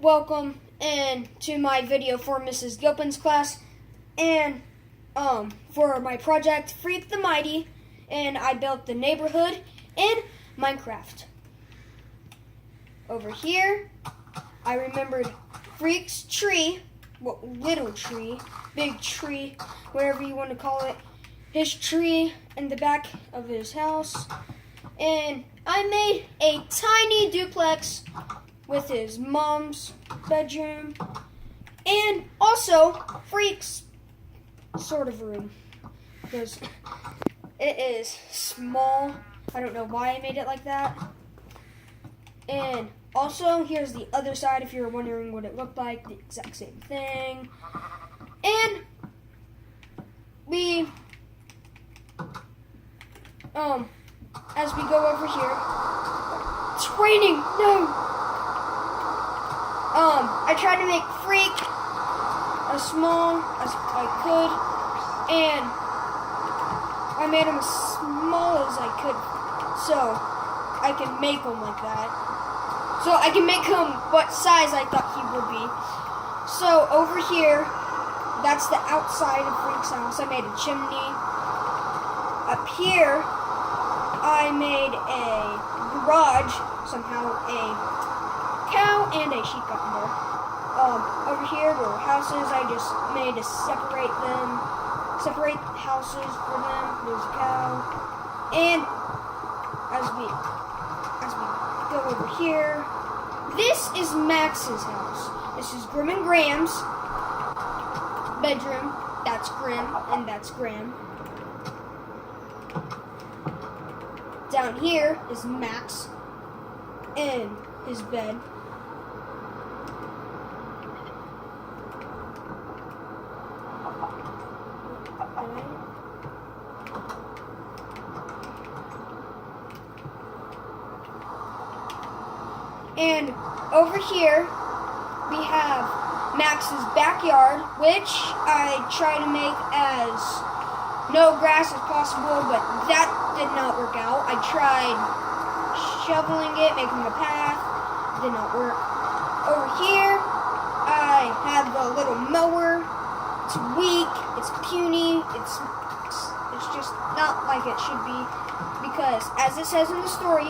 welcome to my video for Mrs. Gilpins class, and for my project Freak the Mighty, and I built the neighborhood in Minecraft. Over here, I remembered Freak's tree, well, little tree, big tree, whatever you want to call it, his tree in the back of his house, and I made a tiny duplex with his mom's bedroom, and also Freak's sort of room, because it is small. I don't know why I made it like that. And also, here's the other side if you're wondering what it looked like, the exact same thing. And we, as we go over here, it's raining, no! I tried to make Freak as small as I could, and I made him as small as I could, so I can make him like that. So I can make him what size I thought he would be. So over here, that's the outside of Freak's house. I made a chimney. Up here, I made a garage, somehow a cow and a sheep got in there. Over here were houses. I just made to separate houses for them. There's a cow. And as we go over here, this is Max's house. This is Grim and Graham's bedroom. That's Grim and that's Graham. Down here is Max in his bed. And over here, we have Max's backyard, which I try to make as no grass as possible, but that did not work out. I tried shoveling it, making a path, did not work. Over here, I have the little mower. It's weak, it's puny, it's just not like it should be, because as it says in the story,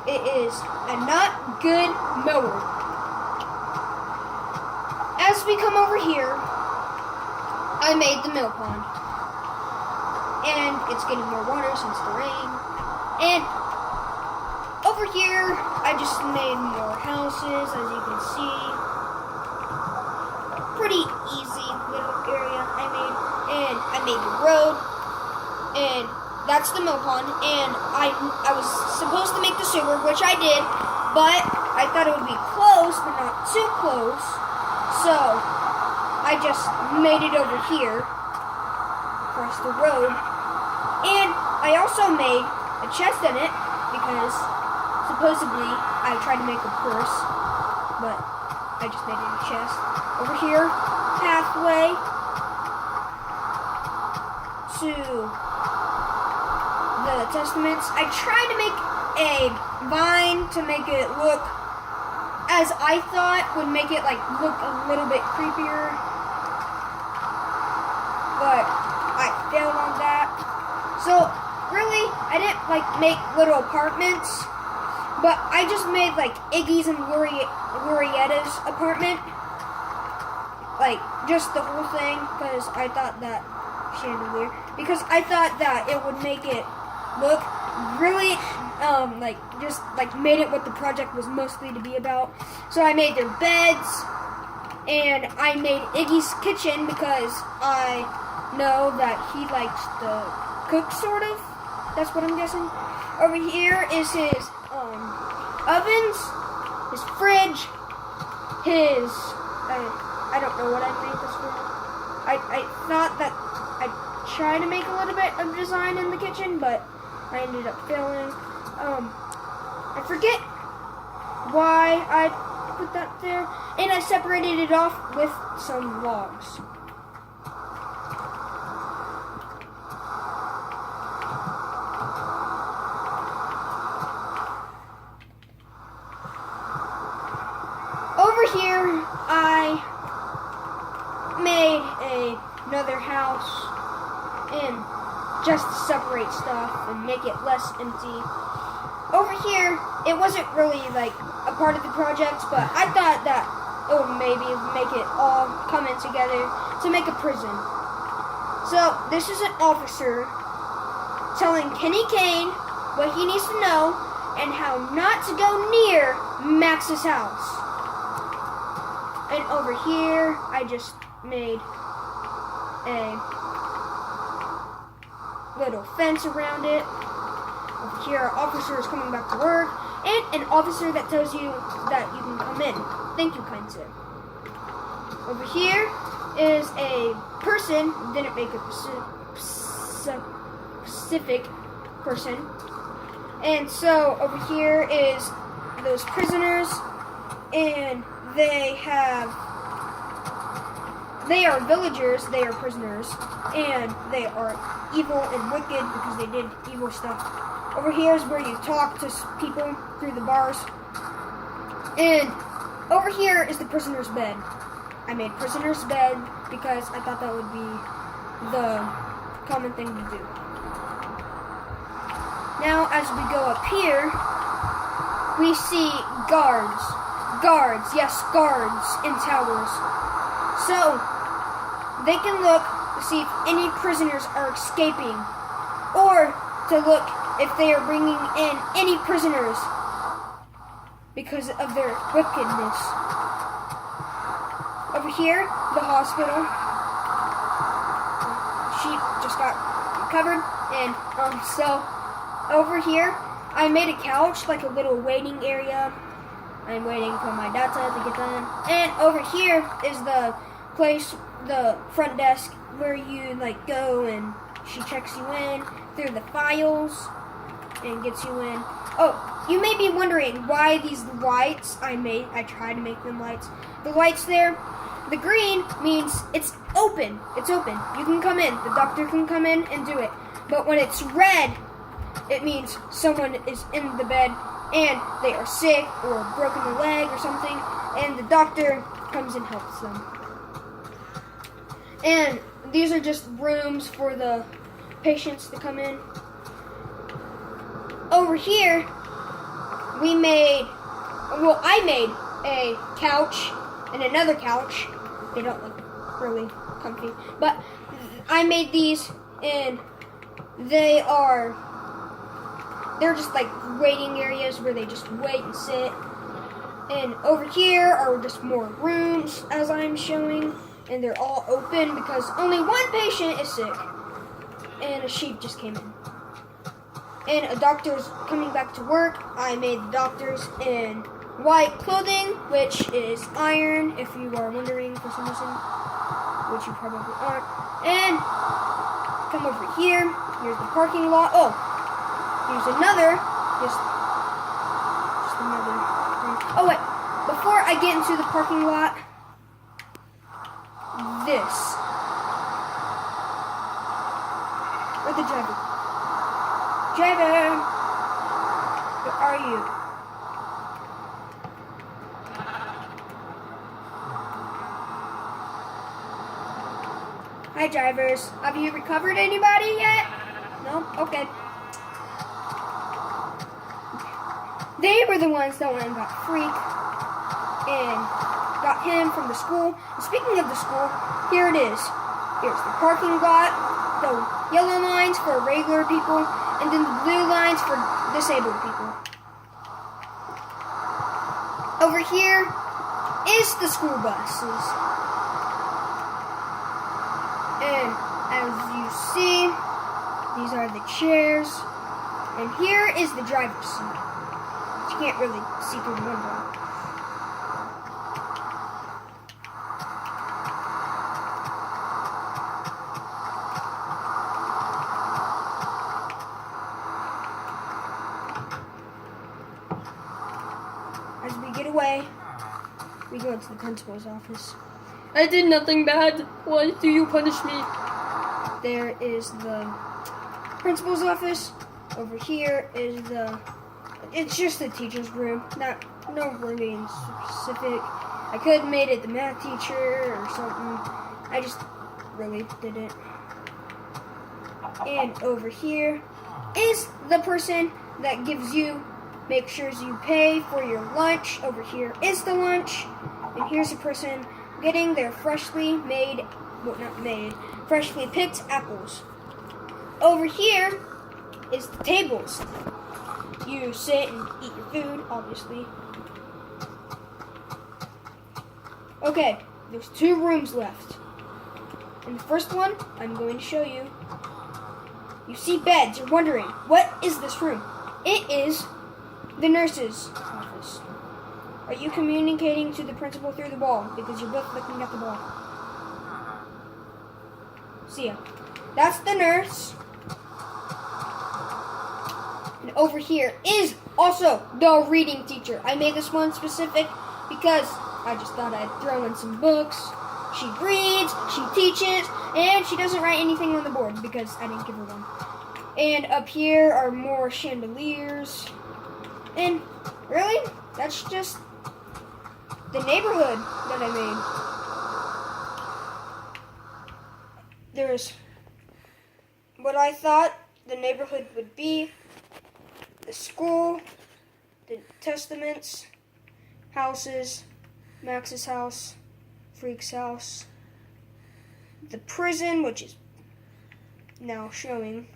it is a not good mower. As we come over here, I made the mill pond. And it's getting more water since the rain. And over here, I just made more houses, as you can see. Pretty easy little area I made. And I made the road. And that's the mill pond, and I was supposed to make the sewer, which I did, but I thought it would be close, but not too close, so I just made it over here, across the road, and I also made a chest in it, because supposedly I tried to make a purse, but I just made it a chest. Over here, pathway to the Testaments. I tried to make a vine to make it look as I thought would make it look a little bit creepier, but I failed on that. So really, I didn't make little apartments, but I just made Iggy's and Glorietta's apartment, just the whole thing, because I thought that chandelier, because I thought that it would make it look really, made it what the project was mostly to be about. So I made their beds, and I made Iggy's kitchen because I know that he likes to cook, sort of. That's what I'm guessing. Over here is his ovens, his fridge, his, I don't know what I made this for. I thought that I'd try to make a little bit of design in the kitchen, but I ended up failing. I forget why I put that there, and I separated it off with some logs. Over over here, I made another house and just to separate stuff and make it less empty. Over here, it wasn't really like a part of the project, but I thought that it would maybe make it all come in together to make a prison. So this is an officer telling Kenny Kane what he needs to know and how not to go near Max's house. And over here, I just made a little fence around it. Over here, our officer is coming back to work, and an officer that tells you that you can come in. Thank you, kind sir. Over here is a person, didn't make a specific person. And so over here is those prisoners, and they are villagers, they are prisoners, and they are evil and wicked because they did evil stuff. Over here is where you talk to people through the bars. And over here is the prisoner's bed. I made prisoner's bed because I thought that would be the common thing to do. Now, as we go up here, we see guards. Guards, yes, guards in towers. So, they can look to see if any prisoners are escaping, or to look if they are bringing in any prisoners because of their wickedness. Over here, the hospital. She just got recovered, and so over here, I made a couch, like a little waiting area. I'm waiting for my data to get done. And over here is the place, the front desk, where you like go and she checks you in through the files and gets you in. Oh, you may be wondering why these lights I tried to make them lights. The lights there, the green means it's open. It's open. You can come in. The doctor can come in and do it. But when it's red, it means someone is in the bed and they are sick or broken a leg or something, and the doctor comes and helps them. And these are just rooms for the patients to come in. Over here, I made a couch and another couch. They don't look really comfy, but I made these, and they're just like waiting areas where they just wait and sit. And over here are just more rooms, as I'm showing, and they're all open because only one patient is sick, and a sheep just came in. And a doctor's coming back to work. I made the doctors in white clothing, which is iron, if you are wondering for some reason, which you probably aren't. And come over here. Here's the parking lot. Oh, here's another. Just another thing. Oh wait, before I get into the parking lot, this. Where's the driver? Driver, where are you? Hi drivers, have you recovered anybody yet? No? Okay. They were the ones that went and got Freak and got him from the school. And speaking of the school, here it is. Here's the parking lot, the yellow lines for regular people, and then the blue lines for disabled people. Over here is the school buses. And as you see, these are the chairs. And here is the driver's seat. You can't really see through the window. As we get away, we go into the principal's office. I did nothing bad. Why do you punish me? There is the principal's office. Over here is it's just the teacher's room. No room being specific. I could have made it the math teacher or something. I just really didn't. And over here is the person that gives you, make sure you pay for your lunch. Over here is the lunch. And here's a person getting their freshly made, well, not made, freshly picked apples. Over here is the tables. You sit and eat your food, obviously. Okay, there's 2 rooms left. In the first one, I'm going to show you. You see beds. You're wondering, what is this room? It is the nurse's office. Are you communicating to the principal through the wall? Because you're both looking at the wall. See ya. That's the nurse. And over here is also the reading teacher. I made this one specific because I just thought I'd throw in some books. She reads, she teaches, and she doesn't write anything on the board because I didn't give her one. And up here are more chandeliers. And really, that's just the neighborhood that I made. There's what I thought the neighborhood would be. The school, the testaments, houses, Max's house, Freak's house, the prison, which is now showing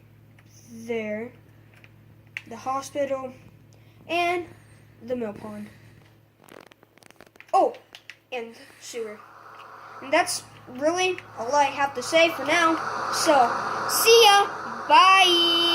there, the hospital, and the mill pond. Oh, and sewer. And that's really all I have to say for now. So, see ya. Bye.